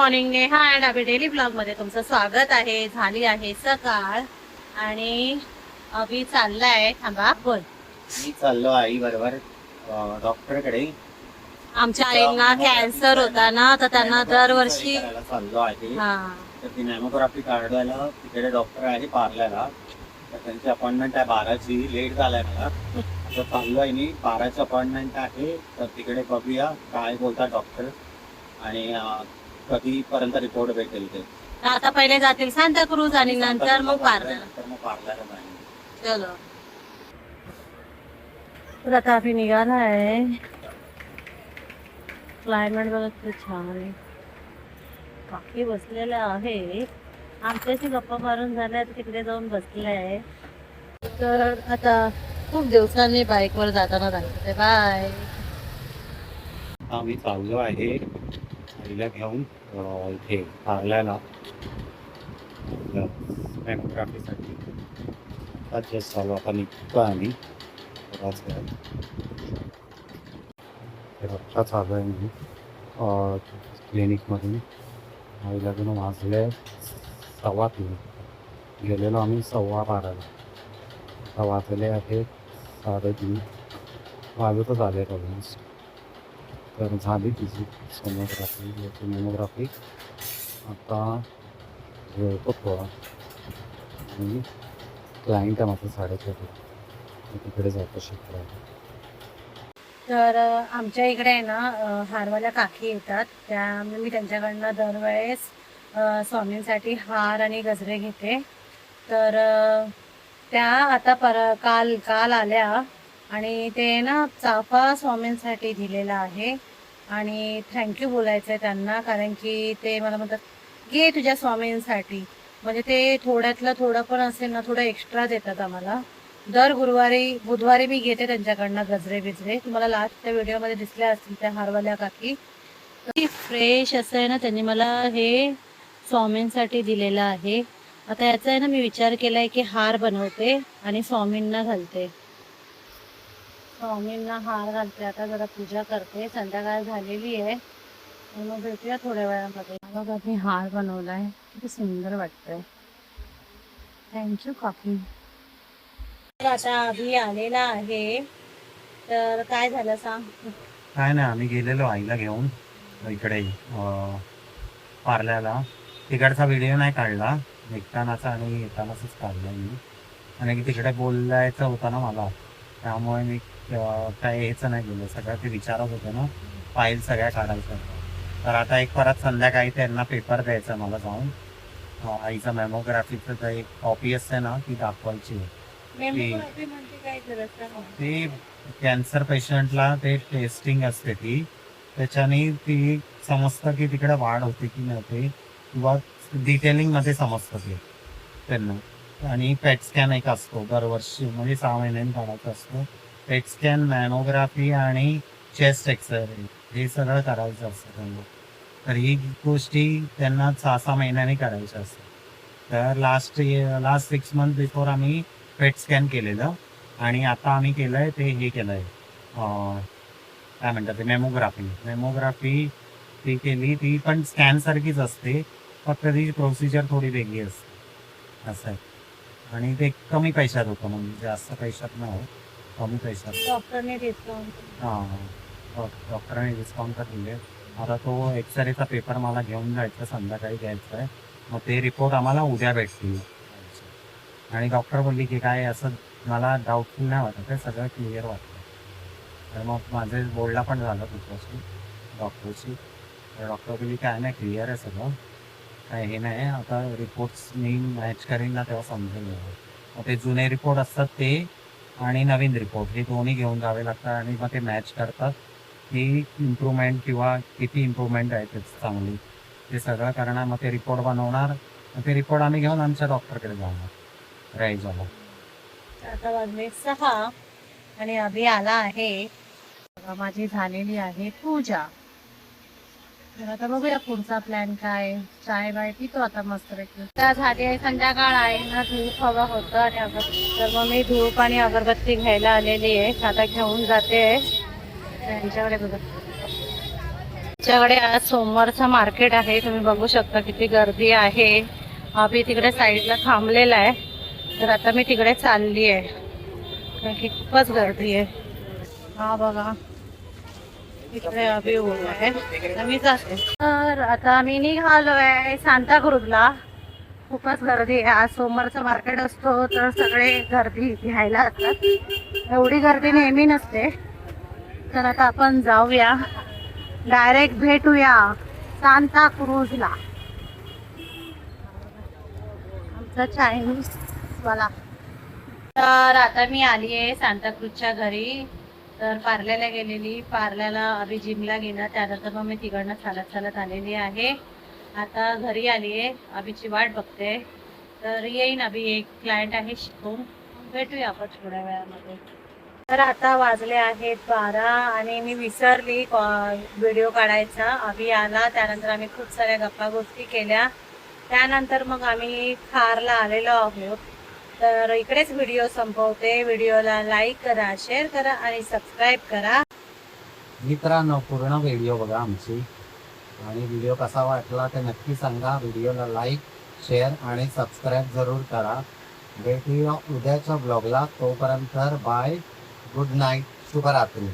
Morning Neha and Abhi daily blog मध्ये तुमचं स्वागत आहे. झाली आहे सकाळ आणि अभि चाललाय. थांबा बोल. मी चाललो आई बरोबर डॉक्टरकडे. आमच्या आईंना कॅन्सर होता ना, तर त्यांना दरवर्षी चाललो आहे. हा तर ती मॅमोग्राफी काढायला तिकडे डॉक्टर आहे पार्ल्याला. तर त्यांची अपॉइंटमेंट आहे 12ची. लेट झालाय मला. तर चाललो आहे मी. 12ची अपॉइंटमेंट आहे. तर तिकडे बघूया काय बोलतात डॉक्टर आणि कधीपर्यंत रिपोर्ट भेटेल ते. आता पहिले जातील सांताक्रूज आणि नंतर मग पार्लर. पार्लर जाईल. चलो तर आता आम्ही निघाला आहे. क्लायमेट बघत खूप छान आहे. बाकी बसलेला आहे. आमच्याशी गप्पा मारून झाल्या तिकडे जाऊन बसले आहे. तर आता खूप दिवसांनी बाईकवर जाताना दाखवते. बाय. आम्ही चाललो आहे आईला घेऊन इथे पार्ल्याला मॅमोग्राफीसाठी. जस्ट चालू आता निघतो आम्ही आत्ता चालू आहे मी क्लिनिकमधून. आईला घेऊन वाजले 3:15. गेलेलो आम्ही 12:15. आता वाजले आहे 3:30. वाजतच आले ऑलमोस्ट. तर झाली तिची सोनोग्राफी मॅमोग्राफी. आता वेळतो थोडा आणि क्लायंट आहे माझं 4:30. तिकडे जातो शिकवायला. तर आमच्या इकडे आहे ना हारवाल्या काकी येतात. त्या मी त्यांच्याकडनं दरवेळेस स्वामींसाठी हार आणि गजरे घेते. तर त्या आता काल आल्या आणि ते ना चाफा स्वामींसाठी दिलेला आहे आणि थँक्यू बोलायचं आहे त्यांना. कारण की ते मला म्हणतात घे तुझ्या स्वामींसाठी. म्हणजे ते थोड्यातलं थोडं पण असेल ना थोडं एक्स्ट्रा देतात आम्हाला. दर बुधवारी मी घेते त्यांच्याकडनं गजरे बिजरे. तुम्हाला लास्टच्या व्हिडिओमध्ये दिसल्या असतील त्या हारवाल्या काकी. फ्रेश असं आहे ना त्यांनी मला हे स्वामींसाठी दिलेलं आहे. आता याचा आहे ना मी विचार केलाय की हार बनवते आणि स्वामींना घालते. स्वामींना हार घालते. आता जरा पूजा करते. संध्याकाळ झालेली आहे. मग भेटूया थोड्या वेळामध्ये. बघा मी हार बनवलाय. किती सुंदर वाटतंय. थँक्यू काकी. आता अभि आलेला आहे. तर काय झालं सांग. काय नाही आम्ही गेलेलो आईला घेऊन इकडे पार्ल्याला. तिकडचा व्हिडिओ नाही काढला. निघतानाचा आणि येतानाच काढला मी. आणि तिकडे बोलायचं होतं ना मला. त्यामुळे मी काय हेच नाही गेलो. सगळं ते विचारत होते ना फाईल सगळ्या काढायच्या. तर आता एक परत संध्याकाळी त्यांना पेपर द्यायचा मला जाऊन. आईचा मॅमोग्राफीचं तर एक कॉपी असते ना ती दाखवायची. ते कॅन्सर पेशंटला ते टेस्टिंग असते ती. त्याच्याने ती समजतं की तिकडे वाढ होते की नव्हते किंवा डिटेलिंगमध्ये समजतं ते त्यांना. आणि पेट स्कॅन एक असतो दरवर्षी म्हणजे 6 महिन्यांनी काढायचा असतो. पेट स्कॅन मॅमोग्राफी आणि चेस्ट एक्सरे हे सगळं करायचं असतं त्यांना. तर ही गोष्टी त्यांना 6 महिन्यांनी करायच्या असतात. तर लास्ट 6 मंथ बिफोर आम्ही पेट स्कॅन केलेलं आणि आता आम्ही केलंय ते हे केलंय काय म्हणतात ते मॅमोग्राफी ती केली. ती पण स्कॅन सारखीच असते फक्त ती प्रोसिजर थोडी वेगळी असते असं आहे. आणि ते कमी पैशात होतं म्हणजे जास्त पैशात नाही होत. कमी पैशात. डॉक्टरने डिस्काउंट. डॉक्टरांनी डिस्काउंट तर दिले. आता तो एक्सरेचा पेपर मला घेऊन जायचा संध्याकाळी द्यायचा आहे. मग ते रिपोर्ट आम्हाला उद्या भेटतील. आणि डॉक्टर बोलली की काय असं मला डाऊटफुल नाही वाटत आहे. सगळं क्लिअर वाटतं. तर मग माझे बोलणं पण झालं तुझ्याशी डॉक्टरशी. तर डॉक्टर बोलली काय नाही क्लिअर आहे सगळं काय हे नाही. आता रिपोर्ट्स मी मॅच करीन ना तेव्हा समजेल. मग ते जुने रिपोर्ट असतात ते आणि नवीन रिपोर्ट हे दोन्ही घेऊन जावे लागतात. आणि मग ते मॅच करतात की इम्प्रूव्हमेंट किंवा किती इम्प्रूव्हमेंट आहे ते चांगली ते सगळं करणार. मग ते रिपोर्ट बनवणार. मग ते रिपोर्ट आम्ही घेऊन आमच्या डॉक्टरकडे जाणार राहील झाला. आता वाजले 6 आणि अभि आला आहे. माझी झालेली आहे पूजा. तर आता बघूया पुढचा प्लॅन काय. चाय बाय पितो आता मस्त पैकी. झाली आहे संध्याकाळ आहे ना धूप हवा होतं आणि तर मग मी धूप आणि अगरबत्ती घ्यायला आलेली आहे. आता घेऊन जाते त्यांच्याकडे. बघत आमच्याकडे आज सोमवारचं मार्केट आहे. तुम्ही बघू शकता किती गर्दी आहे. अभि तिकडे साईडला थांबलेला आहे. तर आता मी तिकडे चालली आहे कारण की खूपच गर्दी आहे. हा बघा तिकडे अभि उभा आहे तर मी जाते. तर आता मी निघालो आहे सांताक्रूजला. खूपच गर्दी आहे. आज सोमवारचं मार्केट असतो तर सगळे गर्दी घ्यायला असतात. एवढी गर्दी नेहमी नसते. तर आता आपण जाऊया, डायरेक्ट भेटूया सांताक्रूजला. आमचा चायनीज वाला. तर आता मी आली आहे सांताक्रूजच्या घरी. तर पार्ल्याला गेलेली, पार्ल्याला अभि जिमला गेला, त्यानंतर मग मी तिकडनं चालत चालत आलेली आहे. आता घरी आली आहे, अभिची वाट बघते. तर येईन अभि, एक क्लायंट आहे शिकून, भेटूया आपण थोड्या वेळामध्ये. तर आता वाजले आहेत 12 आणि मी विसरली व्हिडिओ काढायचा. अभि आला, त्यानंतर आम्ही खूप साऱ्या गप्पा गोष्टी केल्या. त्यानंतर मग आम्ही खारला आलेलो आहोत. तर इकडेच व्हिडिओ संपवते. व्हिडिओला लाईक करा, शेअर करा आणि सबस्क्राईब करा. मित्रांनो, पूर्ण व्हिडिओ बघा आमची आणि व्हिडिओ कसा वाटला ते नक्की सांगा. व्हिडिओला लाईक, शेअर आणि सबस्क्राईब जरूर करा. भेटूया उद्याच्या ब्लॉगला. तोपर्यंत बाय, गुड नाईट, शुभरात्री.